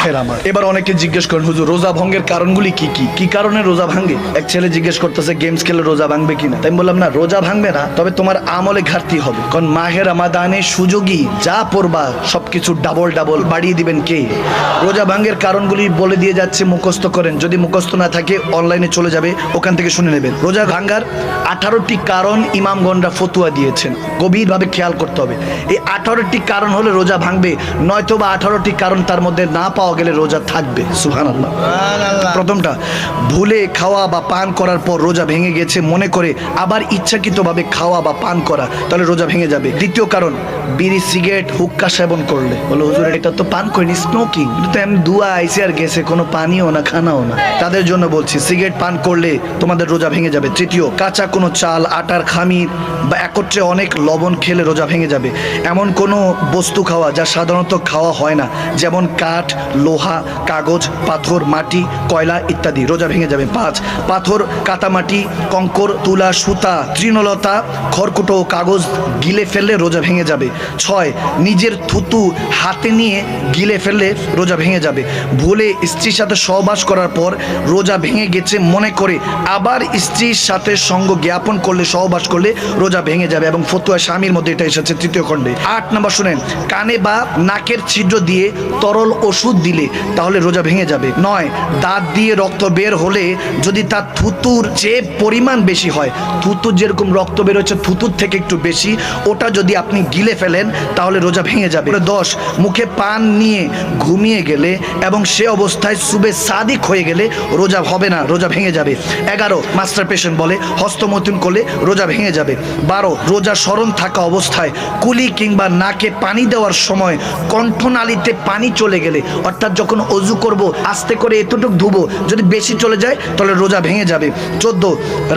ভাইয়ের আমার, এবার অনেকে জিজ্ঞেস করেন হুজুর রোজা ভঙ্গের কারণগুলি কি কি কি কারণে রোজা ভাঙে? এক ছেলে জিজ্ঞেস করতেছে গেমস খেলে রোজা ভাঙবে কিনা। তাই আমি বললাম না, রোজা ভাঙবে না, তবে তোমার আমলে ঘাটতি হবে। কারণ মাহে রমাদানের সুযোগী যা পড়বা সবকিছু ডাবল ডাবল বাড়িয়ে দিবেন কে? রোজা ভাঙের কারণগুলি বলে দিয়ে যাচ্ছে, মুখস্থ করেন। যদি মুখস্থ না থাকে অনলাইনে চলে যাবে, ওখান থেকে শুনে নেবেন। রোজা ভাঙার 18টি কারণ ইমামগণরা ফতুয়া দিয়েছেন, গভীরভাবে খেয়াল করতে হবে। এই 18টি কারণ হলে রোজা ভাঙবে, নয়তো বা 18টি কারণ তার মধ্যে না পাওয়া গেলে রোজা থাকবে। সুবহানাল্লাহ। প্রথমটা, ভুলে খাওয়া বা পান করার পর রোজা ভেঙে গেছে মনে করে আবার ইচ্ছাকৃতভাবে খাওয়া বা পান করা, তাহলে রোজা ভেঙে যাবে। দ্বিতীয় কারণ, বিড়ি সিগারেট হুক্কা সেবন করলে। বলো হুজুর এটা তো পান করিনি, স্মোকিং। কিন্তু এমনি দুয়া আইসে আর গেছে, কোনো পানিও না খানাও না, তাদের জন্য বলছি সিগারেট পান করলে তোমাদের রোজা ভেঙে যাবে। তৃতীয়, কাঁচা কোনো চাল, আটার খামির বা একত্রে অনেক লবণ খেলে রোজা ভেঙে যাবে। এমন কোনো বস্তু খাওয়া যা সাধারণত খাওয়া হয় না, যেমন কাঠ, লোহা, কাগজ, পাথর, মাটি, কয়লা ইত্যাদি, রোজা ভেঙে যাবে। 5, পাথর, কাতামাটি, কঙ্কর, তুলা, সুতা, তৃণলতা, খড়কুটো ও কাগজ গিলে ফেললে রোজা ভেঙে যাবে। 6, নিজের থুতু হাতে নিয়ে গিলে ফেললে রোজা ভেঙে যাবে। ভুলে স্ত্রীর সাথে সহবাস করার পর রোজা ভেঙে গেছে মনে করে আবার স্ত্রীর সাথে সঙ্গ জ্ঞাপন করলে, সহবাস করলে রোজা ভেঙে যাবে। এবং ফতুয়া স্বামীর মধ্যে এটা এসেছে 3য় খণ্ডে। 8 নম্বর শুনেন, কানে বা নাকের ছিদ্র দিয়ে তরল ওষুধ দিলে তাহলে রোজা ভেঙে যাবে। 9, দাঁত দিয়ে রক্ত বের হলে যদি তার থুতুর যে পরিমাণ বেশি হয়, থুতুর যেরকম রক্ত বের হচ্ছে থুতুর থেকে একটু বেশি, ওটা যদি আপনি গিলে ফেলেন তাহলে রোজা ভেঙে যাবে। 10, মুখে পান নিয়ে ঘুমিয়ে গেলে এবং সে অবস্থায় সুবে সাদিক হয়ে গেলে রোজা হবে না, রোজা ভেঙে যাবে। 11, মাস্টার পেশেন্ট বলে হস্তমৈথুন করলে রোজা ভেঙে যাবে। 12, রোজা স্মরণ থাকা অবস্থায় কুলি কিংবা নাকে পানি দেওয়ার সময় কণ্ঠনালীতে পানি চলে গেলে, অর্থাৎ যখন অজু করব আস্তে করে এতটুক ধুবো, যদি বেশি চলে যায় তাহলে রোজা ভেঙে যাবে। 14,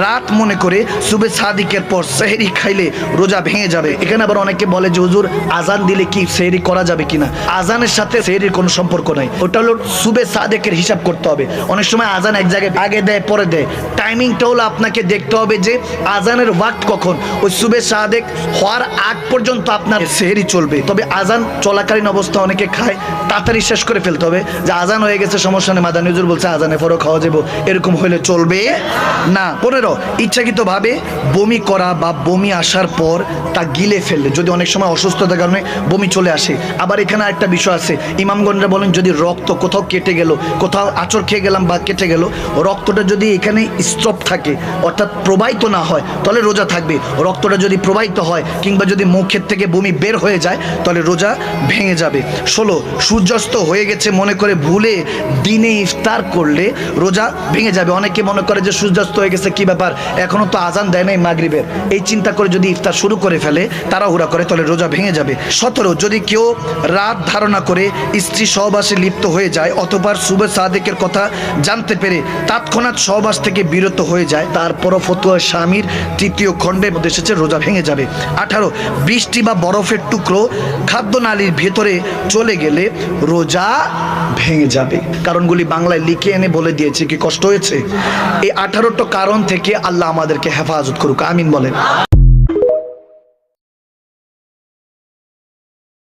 রাত মনে করে সুবে সাদিকের পর সেহরি খাইলে রোজা ভেঙে যাবে। এখানে আবার অনেকে বলে যে হুজুর আজান দিলে কি সেহরি করা যাবে কিনা? আজানের সাথে সেহরির কোনো সম্পর্ক নাই, ওটা হলো সুবে সাদেকের হিসাব করতে হবে। অনেক সময় আজান এক জায়গায় আগে দেয় পরে দেয়, টাইমিংটা হলো আপনাকে দেখতে হবে যে আজানের ওয়াক্ত কখন। ওই সুবে সাদেক হওয়ার আগ পর্যন্ত আপনার সেহরি চলবে। তবে আজান চলাকালীন অবস্থা অনেকে খায়, তাড়াতাড়ি শেষ করে ফেলতে হবে। যে আজান হয়ে গেছে সমস্যা নেই, মাদানী হুজুর বলছে আজানে পরও খাওয়া যাবো, এরকম হলে চলবে না। 15, ইচ্ছাকৃতভাবে বমি করা বা বমি আসার পর তা গিলে ফেললে, যদি অনেক সময় অসুস্থতার কারণে বমি চলে আসে। আবার এখানে একটা বিষয় আছে, ইমামগণরা বলেন যদি রক্ত কোথাও কেটে গেল, কোথাও আঁচড় খেয়ে গেলাম বা কেটে গেল, রক্তটা যদি এখানে স্টপ থাকে অর্থাৎ প্রবাহিত না হয় তাহলে রোজা থাকবে। রক্তটা যদি প্রবাহিত হয় কিংবা যদি মুখের থেকে বমি বের হয়ে যায় তাহলে রোজা ভেঙে যাবে। 16, সূর্যাস্ত হয়ে গেছে মনে করে ভুলে দিনে ইফতার করলে রোজা ভেঙে যাবে। অনেকে মনে করে যে সূর্যাস্ত হয়ে গেছে কি ব্যাপার, এখনো তো আজান দেয় নাই মাগরিবের, এই চিন্তা করে যদি ইফতার শুরু করে ফেলে, তাড়াহুড়া করে, তাহলে রোজা ভেঙে যাবে। 17, যদি কেউ রাত ধারণা করে স্ত্রী সহবাসে লিপ্ত হয়ে যায় অথবা সুবে সাদেকের কথা জানতে পেরে তৎক্ষণাৎ সহবাস থেকে বিরত হয়ে যায়, তারপরও ফতুয়া স্বামীর 3য় খণ্ডের মধ্যে এসেছে রোজা ভেঙে যাবে। 18, বৃষ্টি বা বরফের টুকরো খাদ্যনালীর ভেতরে চলে গেলে রোজা ভেঙে যাবে। কারণগুলি বাংলায় লিখে এনে বলে দিয়েছে, কি কষ্ট হয়েছে? এই 18টা কারণ থেকে আল্লাহ আমাদেরকে হেফাজত করুক, আমিন বলেন।